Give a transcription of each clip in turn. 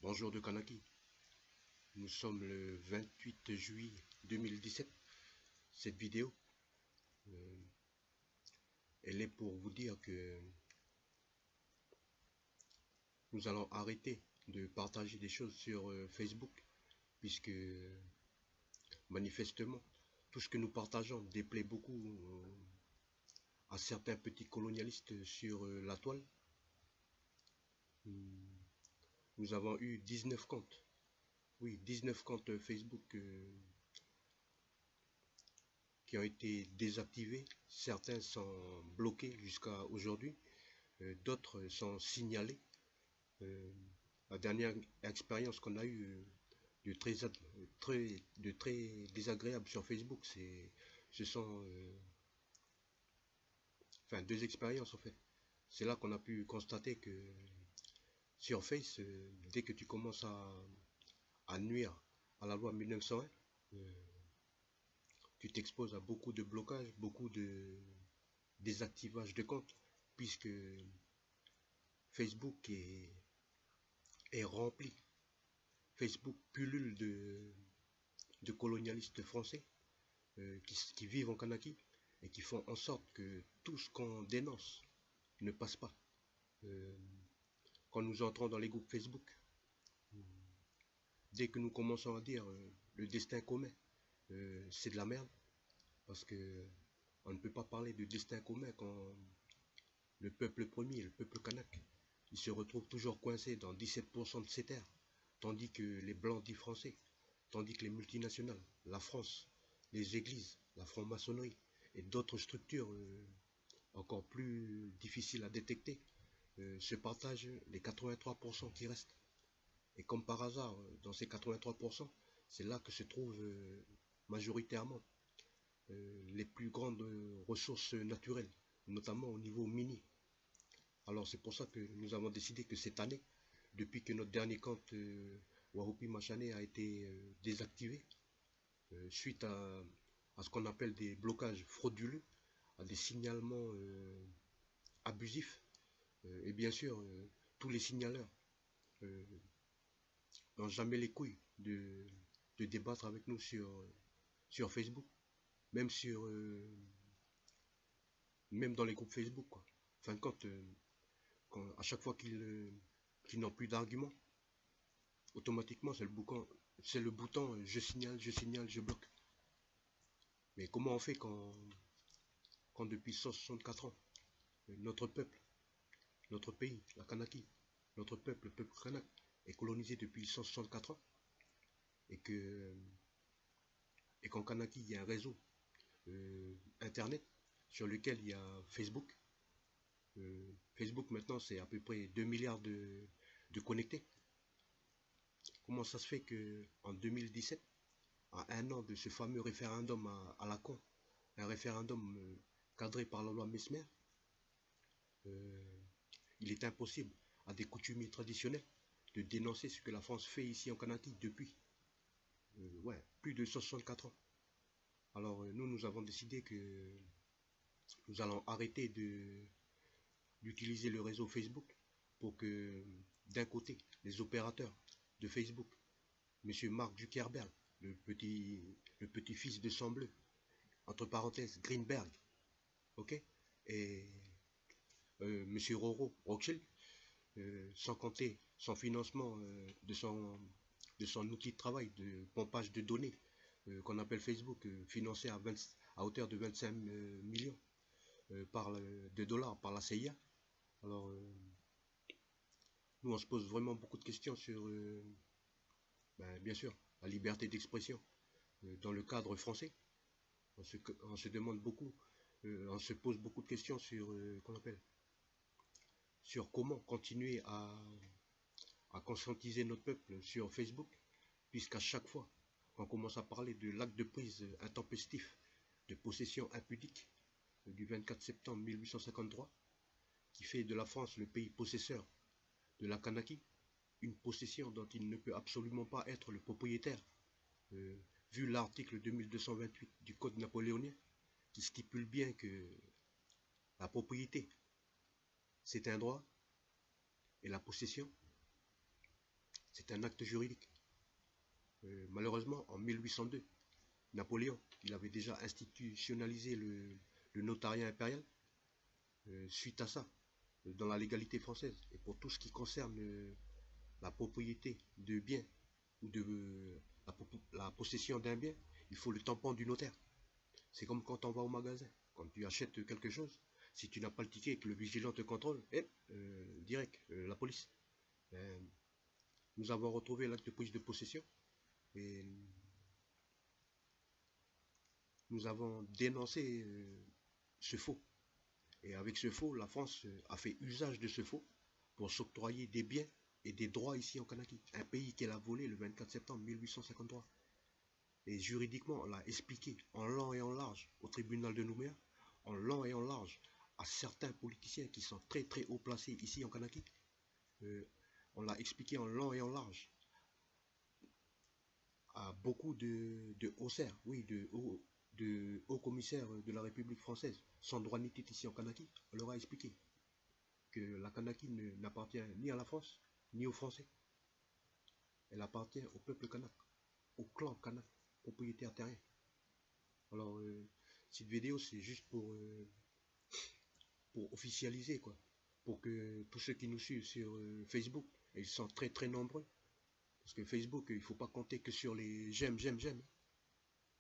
Bonjour de Kanaki, nous sommes le 28 juillet 2017. Cette vidéo, euh, elle est pour vous dire que nous allons arrêter de partager des choses sur Facebook, puisque manifestement, tout ce que nous partageons déplaît beaucoup à certains petits colonialistes sur la toile. Nous avons eu 19 comptes, oui, 19 comptes Facebook qui ont été désactivés. Certains sont bloqués jusqu'à aujourd'hui, d'autres sont signalés. La dernière expérience qu'on a eue de très désagréable sur Facebook, ce sont enfin deux expériences en fait. C'est là qu'on a pu constater que sur Face, dès que tu commences à nuire à la loi 1901, tu t'exposes à beaucoup de blocages, beaucoup de désactivage de comptes, puisque Facebook est rempli. Facebook pullule de colonialistes français qui vivent en Kanaki et qui font en sorte que tout ce qu'on dénonce ne passe pas. Quand nous entrons dans les groupes Facebook, dès que nous commençons à dire le destin commun, c'est de la merde, parce que on ne peut pas parler de destin commun quand le peuple premier, le peuple kanak, il se retrouve toujours coincé dans 17% de ses terres, tandis que les blancs dits français, tandis que les multinationales, la France, les églises, la franc-maçonnerie et d'autres structures encore plus difficiles à détecter se partagent les 83% qui restent. Et comme par hasard, dans ces 83%, c'est là que se trouvent majoritairement les plus grandes ressources naturelles, notamment au niveau minier. Alors c'est pour ça que nous avons décidé que cette année, depuis que notre dernier compte Wahupi Machane a été désactivé, suite à ce qu'on appelle des blocages frauduleux, à des signalements abusifs, et bien sûr, tous les signaleurs n'ont jamais les couilles de débattre avec nous sur Facebook, même même dans les groupes Facebook, quoi. Fin de compte, à chaque fois qu'ils n'ont plus d'arguments, automatiquement c'est le bouton je signale, je bloque. Mais comment on fait quand depuis 164 ans, notre peuple, notre pays, la Kanaki, notre peuple, le peuple kanak, est colonisé depuis 164 ans, et qu'en Kanaki, il y a un réseau internet sur lequel il y a Facebook. Facebook maintenant, c'est à peu près 2 milliards de connectés. Comment ça se fait que en 2017, à un an de ce fameux référendum à la con, un référendum cadré par la loi Mesmer, il est impossible à des coutumiers traditionnels de dénoncer ce que la France fait ici en Kanaki depuis plus de 164 ans. Alors nous avons décidé que nous allons arrêter d'utiliser le réseau Facebook pour que d'un côté les opérateurs de Facebook, M. Mark Zuckerberg, le petit-fils de sang bleu, entre parenthèses Greenberg, ok, et M. Roro Rothschild, sans compter son financement de son outil de travail de pompage de données qu'on appelle Facebook, financé à hauteur de 25 millions de dollars par la CIA. Alors, nous on se pose vraiment beaucoup de questions sur, bien sûr, la liberté d'expression dans le cadre français. On se demande beaucoup, on se pose beaucoup de questions sur, sur comment continuer à conscientiser notre peuple sur Facebook, puisqu'à chaque fois qu'on commence à parler de l'acte de prise intempestif de possession impudique du 24 septembre 1853, qui fait de la France le pays possesseur de la Kanaki, une possession dont il ne peut absolument pas être le propriétaire, vu l'article 2228 du Code napoléonien, qui stipule bien que la propriété, c'est un droit, et la possession, C'est un acte juridique. Malheureusement, en 1802, Napoléon, il avait déjà institutionnalisé le notariat impérial. Suite à ça, dans la légalité française, et pour tout ce qui concerne la propriété de biens ou de la possession d'un bien, il faut le tampon du notaire. C'est comme quand on va au magasin, quand tu achètes quelque chose, si tu n'as pas le ticket et que le vigilant te contrôle, direct, la police. Nous avons retrouvé l'acte de prise de possession et nous avons dénoncé ce faux. Et avec ce faux, la France a fait usage de ce faux pour s'octroyer des biens et des droits ici en Kanaki, un pays qu'elle a volé le 24 septembre 1853. Et juridiquement, on l'a expliqué en long et en large au tribunal de Nouméa, en long et en large à certains politiciens qui sont très très haut placés ici en Kanaki. On l'a expliqué en long et en large à beaucoup de haussaires, oui, de hauts commissaires de la République française, sans droit ni titre ici en Kanaki. On leur a expliqué que la Kanaki n'appartient ni à la France, ni aux Français. Elle appartient au peuple kanak, au clan kanak, propriétaire terrien. Alors, cette vidéo, c'est juste pour officialiser, quoi. Pour que tous ceux qui nous suivent sur Facebook, et ils sont très très nombreux, parce que Facebook, il ne faut pas compter que sur les j'aime.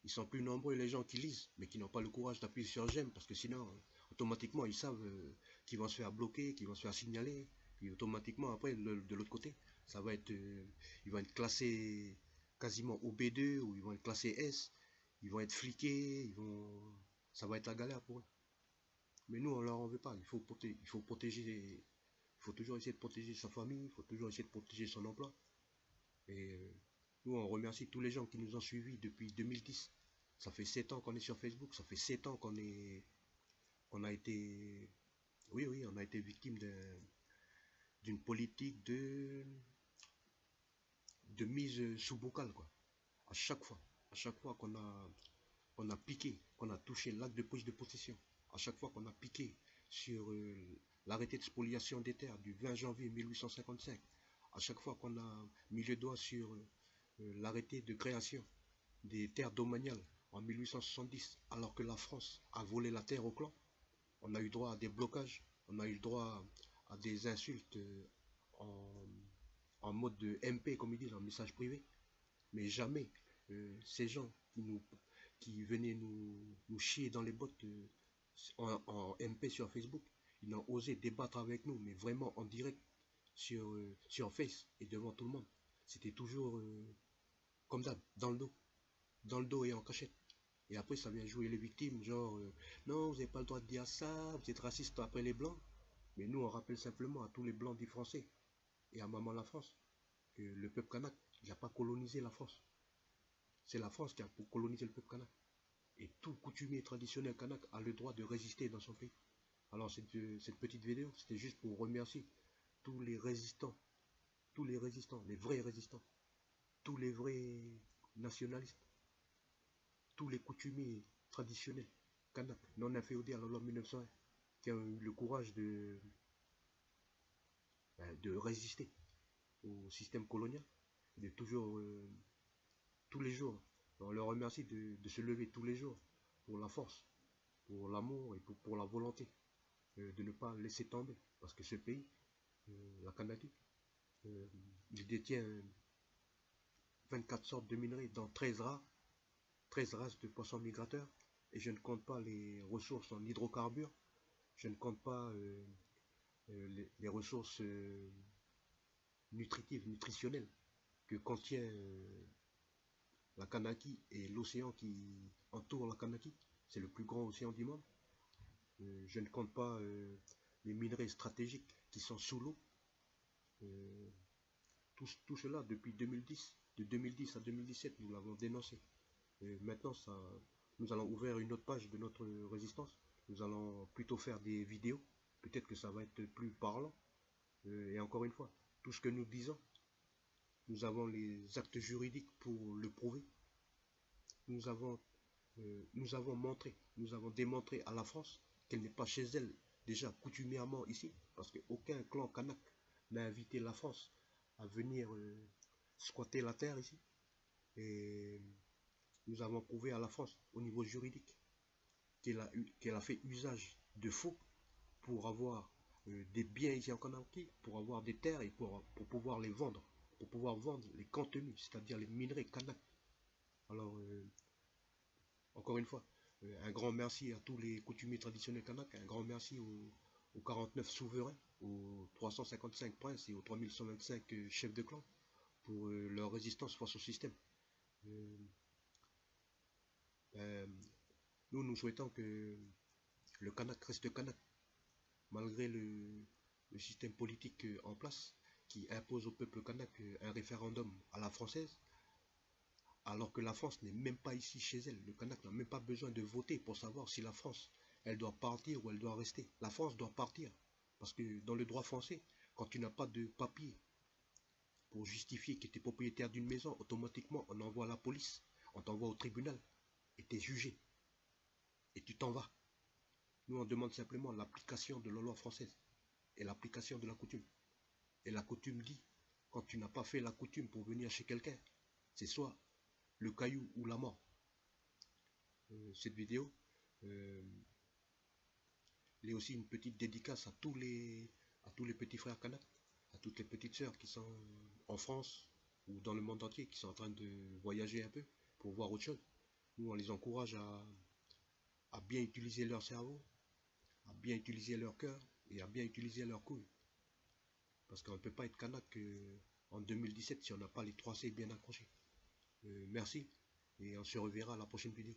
Ils sont plus nombreux les gens qui lisent, mais qui n'ont pas le courage d'appuyer sur j'aime, parce que sinon, automatiquement, ils savent qu'ils vont se faire bloquer, qu'ils vont se faire signaler, puis automatiquement, après, de l'autre côté, ça va être, ils vont être classés quasiment au B2, ou ils vont être classés S, ils vont être fliqués, ça va être la galère pour eux. Mais nous, on leur en veut pas, il faut protéger, il faut toujours essayer de protéger sa famille, il faut toujours essayer de protéger son emploi. Et nous, on remercie tous les gens qui nous ont suivis depuis 2010. Ça fait 7 ans qu'on est sur Facebook, ça fait 7 ans qu'on a été, oui, on a été victime d'une politique de mise sous bocal, quoi. À chaque fois qu'on a piqué, qu'on a touché l'acte de prise de possession, à chaque fois qu'on a piqué sur l'arrêté de spoliation des terres du 20 janvier 1855, à chaque fois qu'on a mis le doigt sur l'arrêté de création des terres domaniales en 1870, alors que la France a volé la terre au clan, on a eu droit à des blocages, on a eu droit à des insultes en mode de MP, comme ils disent, en message privé. Mais jamais ces gens qui venaient nous chier dans les bottes en MP sur Facebook, ils n'ont osé débattre avec nous, mais vraiment en direct sur Face et devant tout le monde. C'était toujours comme d'hab, dans le dos et en cachette. Et après, ça vient jouer les victimes, genre, non, vous n'avez pas le droit de dire ça, vous êtes raciste après les Blancs. Mais nous, on rappelle simplement à tous les Blancs dits français et à Maman la France que le peuple kanak, il n'a pas colonisé la France. C'est la France qui a colonisé le peuple kanak. Et tout coutumier traditionnel kanak a le droit de résister dans son pays. Alors, cette petite vidéo, c'était juste pour remercier tous les résistants, les vrais résistants, tous les vrais nationalistes, tous les coutumiers traditionnels kanak, non inféodés à la loi 1901, qui ont eu le courage de résister au système colonial, de toujours, tous les jours. On leur remercie de se lever tous les jours pour la force, pour l'amour et pour la volonté de ne pas laisser tomber. Parce que ce pays, la Kanaki, il détient 24 sortes de minerais dans 13 races de poissons migrateurs. Et je ne compte pas les ressources en hydrocarbures, je ne compte pas les ressources nutritionnelles que contient la Kanaki et l'océan qui entoure la Kanaki. C'est le plus grand océan du monde. Je ne compte pas les minerais stratégiques qui sont sous l'eau. Tout cela depuis 2010. De 2010 à 2017, nous l'avons dénoncé. Et maintenant, nous allons ouvrir une autre page de notre résistance. Nous allons plutôt faire des vidéos. Peut-être que ça va être plus parlant. Et encore une fois, tout ce que nous disons, nous avons les actes juridiques pour le prouver. Nous avons montré, nous avons démontré à la France qu'elle n'est pas chez elle, déjà coutumièrement ici, parce qu'aucun clan kanak n'a invité la France à venir squatter la terre ici. Et nous avons prouvé à la France, au niveau juridique, qu'elle a fait usage de faux pour avoir des biens ici en Conakry, pour avoir des terres et pour pouvoir les vendre, pour pouvoir vendre les contenus, c'est-à-dire les minerais kanak. Alors, encore une fois, un grand merci à tous les coutumiers traditionnels kanak, un grand merci aux 49 souverains, aux 355 princes et aux 3125 chefs de clan pour leur résistance face au système. Nous souhaitons que le kanak reste kanak, malgré le système politique en place qui impose au peuple kanak un référendum à la française, alors que la France n'est même pas ici chez elle. Le Kanak n'a même pas besoin de voter pour savoir si la France, elle doit partir ou elle doit rester. La France doit partir, parce que dans le droit français, quand tu n'as pas de papier pour justifier que tu es propriétaire d'une maison, automatiquement on envoie la police, on t'envoie au tribunal, et tu es jugé, et tu t'en vas. Nous on demande simplement l'application de la loi française, et l'application de la coutume. Et la coutume dit, quand tu n'as pas fait la coutume pour venir chez quelqu'un, c'est soit le caillou ou la mort. Cette vidéo est aussi une petite dédicace à tous les petits frères kanak, à toutes les petites sœurs qui sont en France ou dans le monde entier, qui sont en train de voyager un peu pour voir autre chose. Nous, on les encourage à bien utiliser leur cerveau, à bien utiliser leur cœur et à bien utiliser leur couille. Parce qu'on ne peut pas être kanak en 2017 si on n'a pas les 3 C bien accrochés. Merci et on se reverra à la prochaine vidéo.